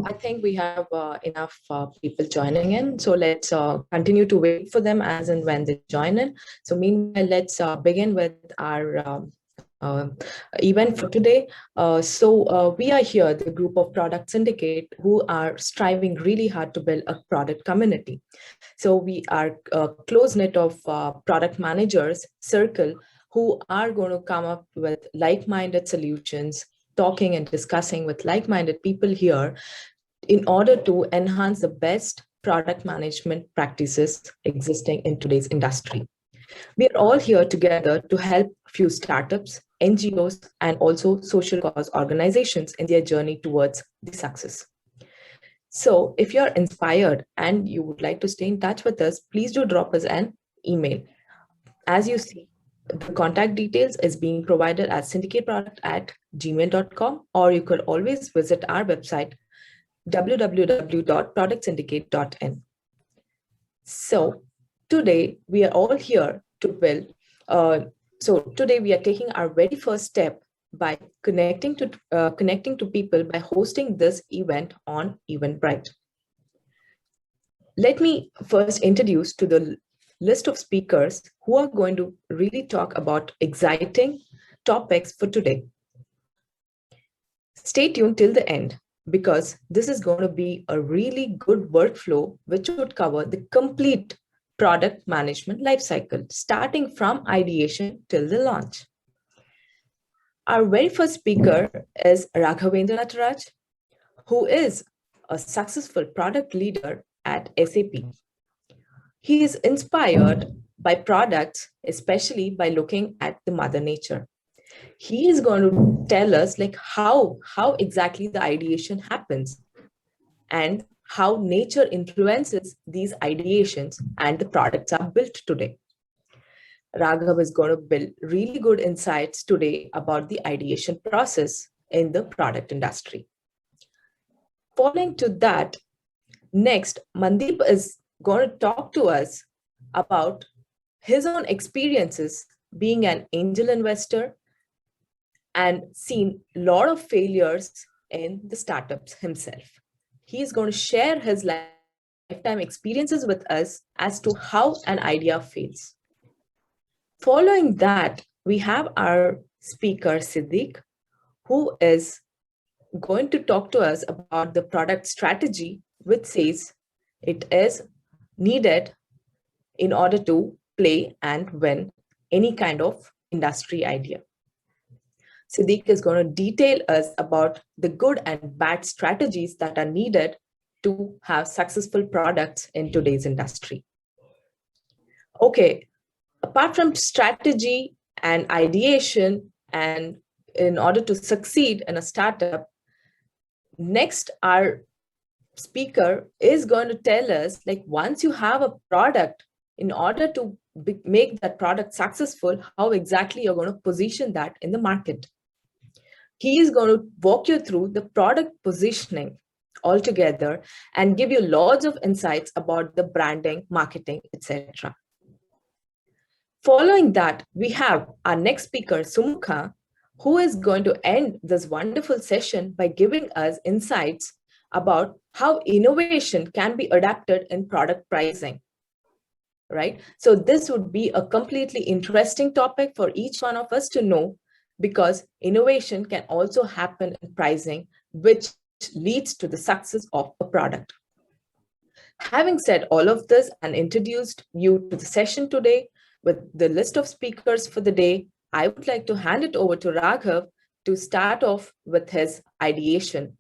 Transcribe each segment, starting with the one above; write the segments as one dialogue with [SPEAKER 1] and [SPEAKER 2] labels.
[SPEAKER 1] I think we have enough people joining in. So let's continue to wait for them as and when they join in. So meanwhile, let's begin with our uh, event for today. We are here, the group of Product Syndicate, who are striving really hard to build a product community. So we are a close knit of product managers circle who are going to come up with like-minded solutions, talking and discussing with like-minded people here in order to enhance the best product management practices existing in today's industry. We are all here together to help few startups, NGOs, and also social cause organizations in their journey towards the success. So if you're inspired and you would like to stay in touch with us, please do drop us an email. As you see, the contact details is being provided as syndicateproduct@gmail.com, or you could always visit our website, www.productsyndicate.in. So today we are all here to build. Today we are taking our very first step by connecting to people by hosting this event on Eventbrite. Let me first introduce to the list of speakers who are going to really talk about exciting topics for today. Stay tuned till the end, because this is going to be a really good workflow which would cover the complete product management lifecycle, starting from ideation till the launch. Our very first speaker is Raghavendra Nataraj, who is a successful product leader at SAP. He is inspired by products, especially by looking at the mother nature. He is going to tell us how exactly the ideation happens and how nature influences these ideations and the products are built today. Raghav is going to build really good insights today about the ideation process in the product industry. Following to that, next, Mandeep is going to talk to us about his own experiences being an angel investor and seen a lot of failures in the startups himself. He is going to share his lifetime experiences with us as to how an idea fails. Following that, we have our speaker, Siddiq, who is going to talk to us about the product strategy, which says it is needed in order to play and win any kind of industry idea. Siddiq is going to detail us about the good and bad strategies that are needed to have successful products in today's industry. Okay, apart from strategy and ideation, and in order to succeed in a startup, next our speaker is going to tell us, once you have a product, in order to make that product successful, how exactly you're going to position that in the market. He is going to walk you through the product positioning altogether and give you lots of insights about the branding, marketing, etc. Following that, we have our next speaker, Sumukha, who is going to end this wonderful session by giving us insights about how innovation can be adapted in product pricing, right? So this would be a completely interesting topic for each one of us to know, because innovation can also happen in pricing, which leads to the success of a product. Having said all of this and introduced you to the session today with the list of speakers for the day, I would like to hand it over to Raghav to start off with his ideation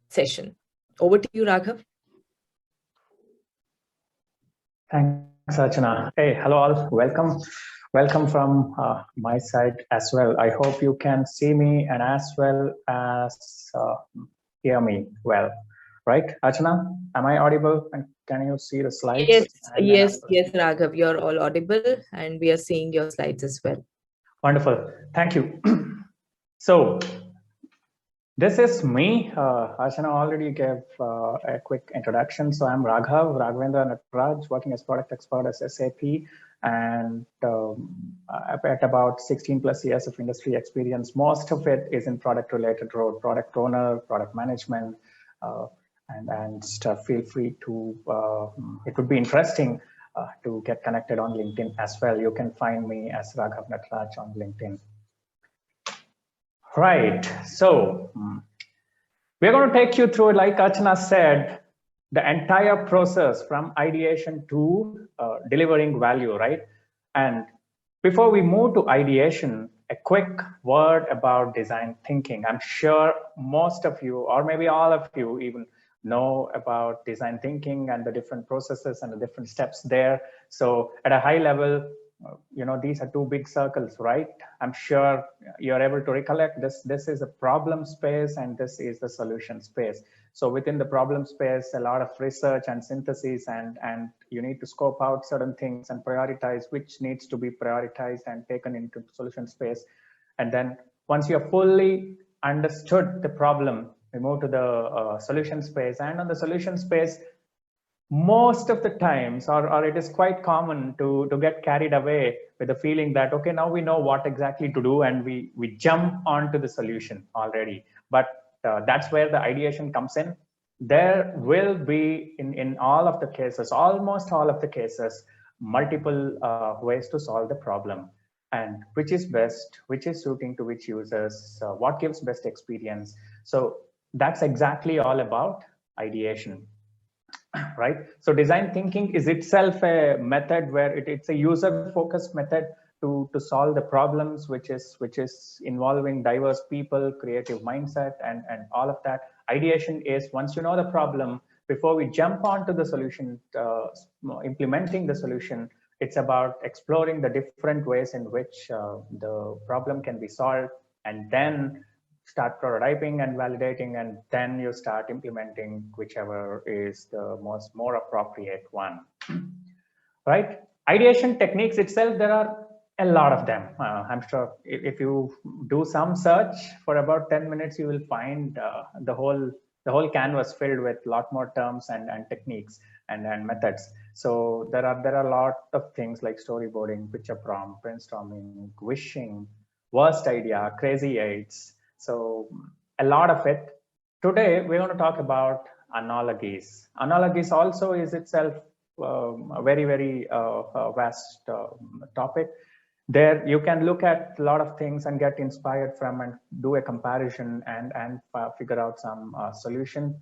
[SPEAKER 1] session. Over to you, Raghav.
[SPEAKER 2] Thanks, Archana. Hey, hello all. Welcome from my side as well. I hope you can see me and as well as hear me well. Right, Archana? Am I audible? And can you see the slides?
[SPEAKER 1] Yes, Raghav, you're all audible and we are seeing your slides as well.
[SPEAKER 2] Wonderful. Thank you. So this is me. Archana already gave a quick introduction. So I'm Raghavendra Nataraj, working as product expert at SAP, and I've had about 16 plus years of industry experience. Most of it is in product related role, product owner, product management, and feel free to, it would be interesting to get connected on LinkedIn as well. You can find me as Raghav Nataraj on LinkedIn. Right, so we're going to take you through, like Archana said, the entire process from ideation to delivering value, right? And before we move to ideation, a quick word about design thinking. I'm sure most of you, or maybe all of you, even know about design thinking and the different processes and the different steps there. So at a high level, these are two big circles, right? I'm sure you're able to recollect this. This is a problem space and this is the solution space. So within the problem space, a lot of research and synthesis, and you need to scope out certain things and prioritize which needs to be prioritized and taken into solution space. And then once you have fully understood the problem, we move to the solution space. And on the solution space, most of the times, or it is quite common to get carried away with the feeling that, okay, now we know what exactly to do, and we jump onto the solution already. But that's where the ideation comes in. There will be, in all of the cases, almost all of the cases, multiple ways to solve the problem, and which is best, which is suiting to which users, what gives best experience. So that's exactly all about ideation. Right? So design thinking is itself a method where it's a user-focused method to solve the problems, which is involving diverse people, creative mindset, and all of that. Ideation is, once you know the problem, before we jump onto the solution, implementing the solution, it's about exploring the different ways in which the problem can be solved, and then start prototyping and validating, and then you start implementing whichever is the more appropriate one. Right? Ideation techniques itself, there are a lot of them. I'm sure if you do some search for about 10 minutes, you will find the whole canvas filled with a lot more terms and techniques and methods. So there are a lot of things like storyboarding, picture prompt, brainstorming, wishing, worst idea, crazy eights. So a lot of it. Today, we're going to talk about analogies. Analogies also is itself a very vast topic. There you can look at a lot of things and get inspired from and do a comparison and figure out some solution.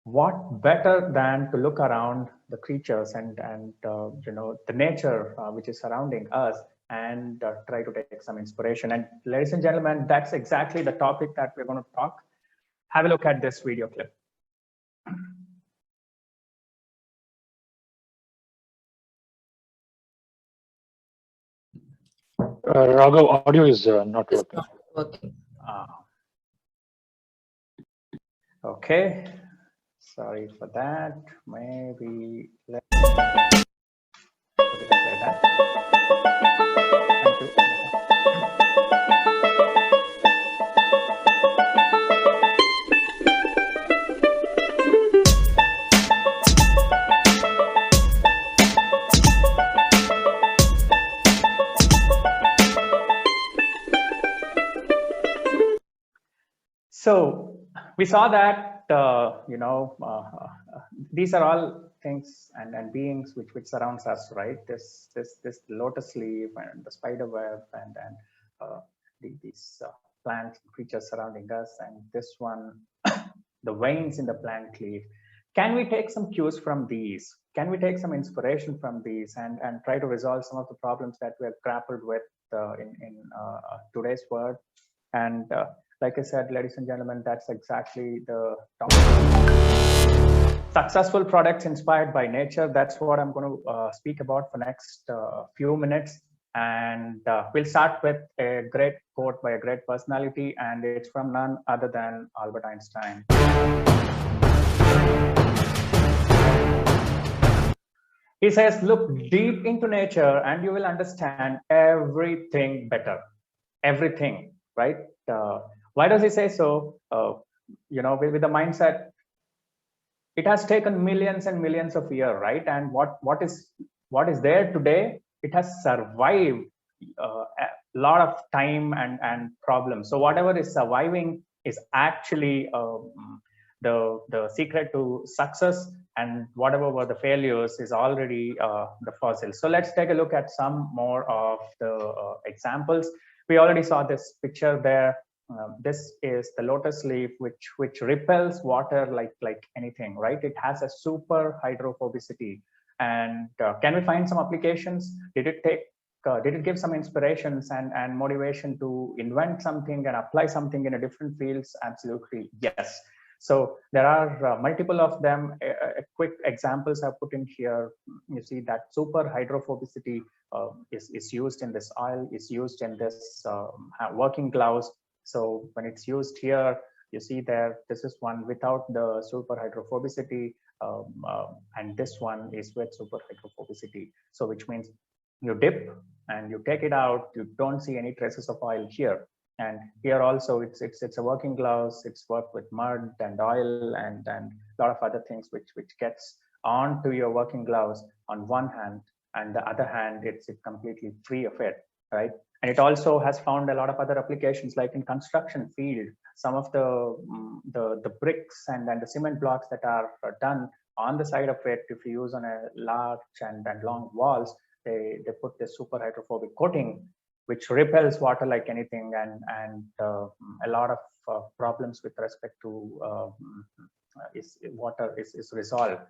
[SPEAKER 2] What better than to look around the creatures and the nature which is surrounding us, and try to take some inspiration. And ladies and gentlemen, that's exactly the topic that we're going to talk. Have a look at this video clip.
[SPEAKER 3] Raghav, audio is not
[SPEAKER 1] It's
[SPEAKER 3] working.
[SPEAKER 1] not working.
[SPEAKER 2] Okay, sorry for that. Maybe let's play that. Thank you. So we saw that these are all things and beings which surrounds us, right? This lotus leaf and the spider web and these plant creatures surrounding us, and this one, the veins in the plant leaf. Can we take some cues from these? Can we take some inspiration from these and try to resolve some of the problems that we have grappled with in today's world? And like I said, ladies and gentlemen, that's exactly the topic. Successful products inspired by nature. That's what I'm going to speak about for next few minutes. And we'll start with a great quote by a great personality, and it's from none other than Albert Einstein. He says, look deep into nature and you will understand everything better. Everything, right? Why does he say so? With the mindset, it has taken millions and millions of years, right? And what is there today, it has survived a lot of time and problems. So whatever is surviving is actually the secret to success, and whatever were the failures is already the fossils. So let's take a look at some more of the examples. We already saw this picture there. This is the lotus leaf, which repels water like anything, right? It has a super hydrophobicity. And can we find some applications? Did it give some inspirations and motivation to invent something and apply something in a different fields? Absolutely, yes. So there are multiple of them. Quick examples I've put in here. You see that super hydrophobicity is used in this oil, is used in this working gloves. So when it's used here, you see there, this is one without the super hydrophobicity, and this one is with super hydrophobicity. So which means you dip and you take it out, you don't see any traces of oil here. And here also it's a working gloves, it's worked with mud and oil and a lot of other things which gets onto your working gloves on one hand, and the other hand it's completely free of it, right? And it also has found a lot of other applications, like in construction field. Some of the bricks and the cement blocks that are done on the side of it, if you use on a large and long walls, they put this super hydrophobic coating, which repels water like anything, and a lot of problems with respect to water is resolved.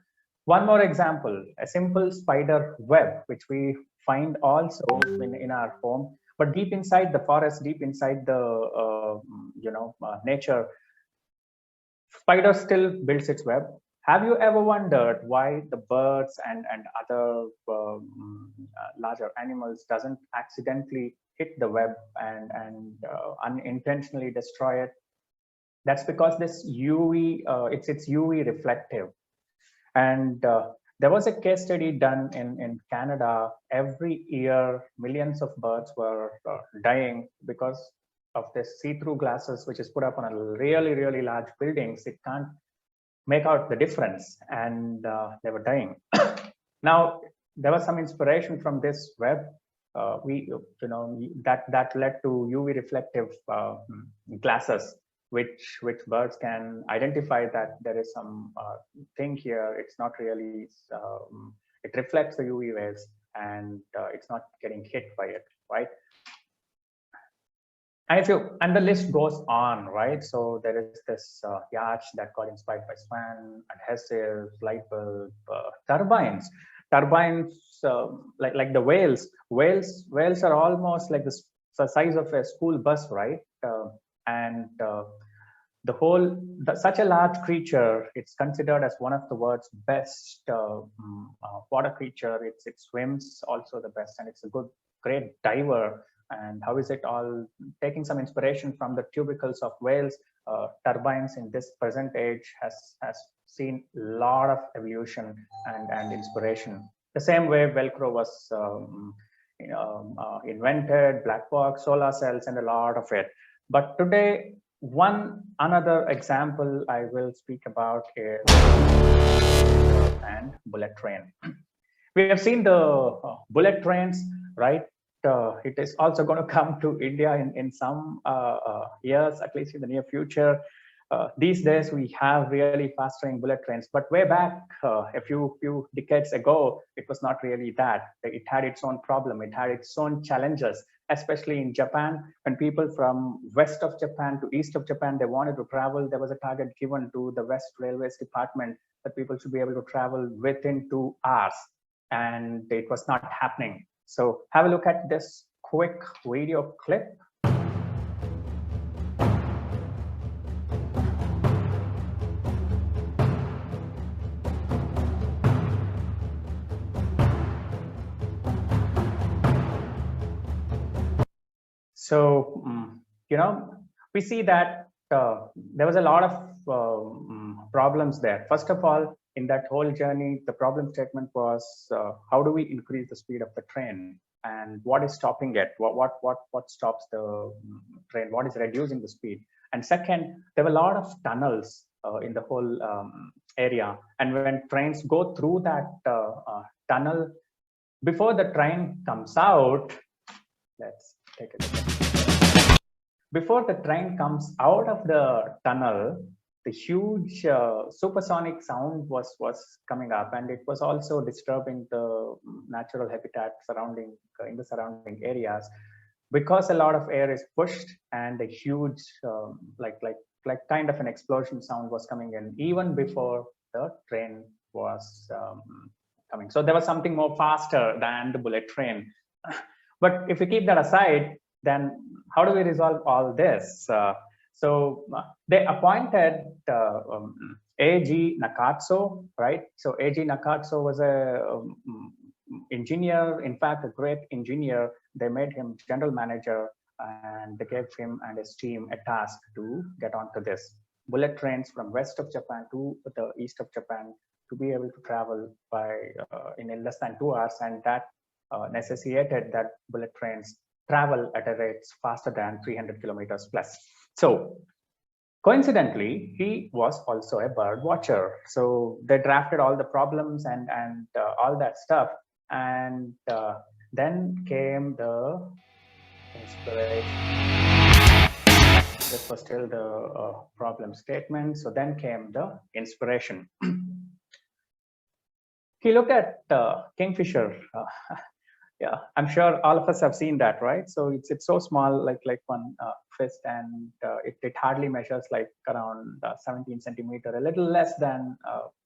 [SPEAKER 2] One more example, a simple spider web, which we find also in our home, but deep inside the forest, deep inside the nature, spider still builds its web. Have you ever wondered why the birds and other larger animals doesn't accidentally hit the web and unintentionally destroy it? That's because this UV, it's UV reflective. And there was a case study done in Canada. Every year, millions of birds were dying because of this see-through glasses, which is put up on a really, really large buildings. It can't make out the difference, and they were dying. Now, there was some inspiration from this web. That led to UV reflective glasses, which birds can identify that there is some thing here. It's not really, it reflects the UV rays, and it's not getting hit by it, right? And the list goes on, right? So there is this yacht that got inspired by swan, adhesives, light bulb, turbines, like the whales. Whales are almost like the size of a school bus, right? Such a large creature, it's considered as one of the world's best water creature. It swims also the best, and it's a great diver. And how is it all taking some inspiration from the tubercles of whales? Turbines in this present age has seen a lot of evolution and inspiration. The same way Velcro was invented, black box, solar cells, and a lot of it. But today, another example I will speak about is and bullet train. We have seen the bullet trains, right? It is also going to come to India in some years, at least in the near future. These days, we have really fast-train bullet trains, but way back a few decades ago, it was not really that. It had its own problem. It had its own challenges, especially in Japan. When people from west of Japan to east of Japan, they wanted to travel, there was a target given to the West Railways Department that people should be able to travel within 2 hours, and it was not happening. So have a look at this quick video clip. So, we see that there was a lot of problems there. First of all, in that whole journey, the problem statement was, how do we increase the speed of the train? And what is stopping it? What stops the train? What is reducing the speed? And second, there were a lot of tunnels in the whole area. And when trains go through that tunnel, before the train comes out, let's take a look. Before the train comes out of the tunnel, the huge supersonic sound was coming up, and it was also disturbing the natural habitat surrounding in the surrounding areas, because a lot of air is pushed, and a huge like kind of an explosion sound was coming in even before the train was coming. So there was something more faster than the bullet train. But if we keep that aside, then how do we resolve all this? So they appointed A.G. Nakatsu, right? So A.G. Nakatsu was a engineer, in fact, a great engineer. They made him general manager, and they gave him and his team a task to get onto this bullet trains from west of Japan to the east of Japan, to be able to travel by in less than 2 hours, and that necessitated that bullet trains travel at a rate faster than 300 kilometers plus. So coincidentally, he was also a bird watcher. So they drafted all the problems and all that stuff, and then came the inspiration. This was still the problem statement. So then came the inspiration. He looked at kingfisher. Yeah, I'm sure all of us have seen that, right? So it's so small, like one fist, and it hardly measures like around 17 centimeter, a little less than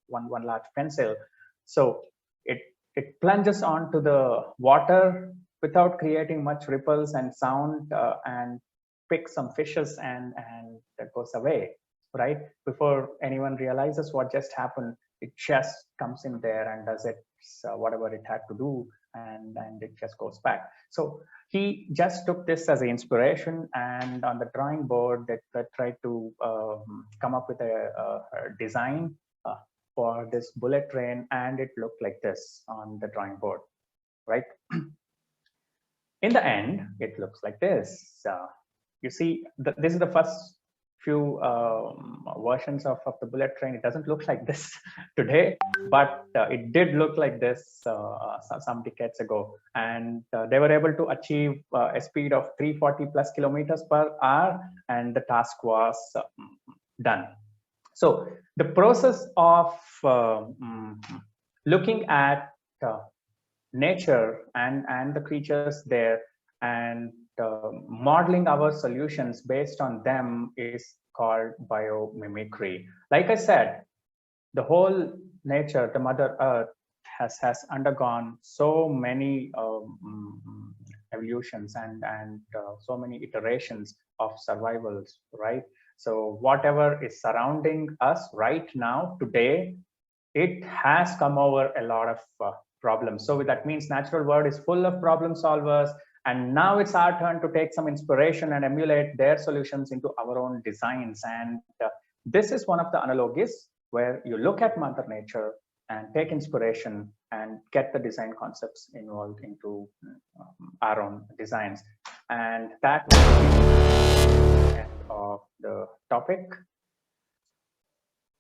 [SPEAKER 2] one large pencil. So it plunges onto the water without creating much ripples and sound, and picks some fishes, and that goes away, right? Before anyone realizes what just happened, it just comes in there and does it whatever it had to do, and it just goes back. So he just took this as an inspiration, and on the drawing board they tried to come up with a design for this bullet train, and it looked like this on the drawing board, right? In the end, it looks like this. You see, this is the first few versions of the bullet train. It doesn't look like this today, but it did look like this some decades ago, and they were able to achieve a speed of 340 plus kilometers per hour, and the task was done. So the process of looking at nature and the creatures there, and modeling our solutions based on them, is called biomimicry. Like I said, the whole nature, the Mother Earth, has undergone so many evolutions and so many iterations of survivals, right? So whatever is surrounding us right now, today, it has come over a lot of problems. So that means natural world is full of problem solvers, and now it's our turn to take some inspiration and emulate their solutions into our own designs. And this is one of the analogies where you look at Mother Nature and take inspiration and get the design concepts involved into our own designs. And that was the end of the topic.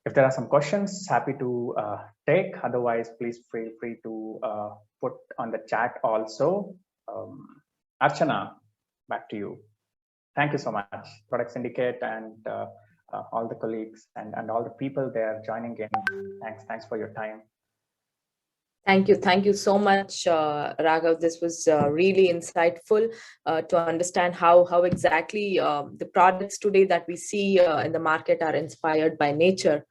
[SPEAKER 2] If there are some questions, happy to take. Otherwise, please feel free to put on the chat also. Archana, back to you. Thank you so much, Product Syndicate, and all the colleagues and all the people there joining in. Thanks for your time.
[SPEAKER 1] Thank you so much, Raghav. This was really insightful to understand how exactly the products today that we see in the market are inspired by nature.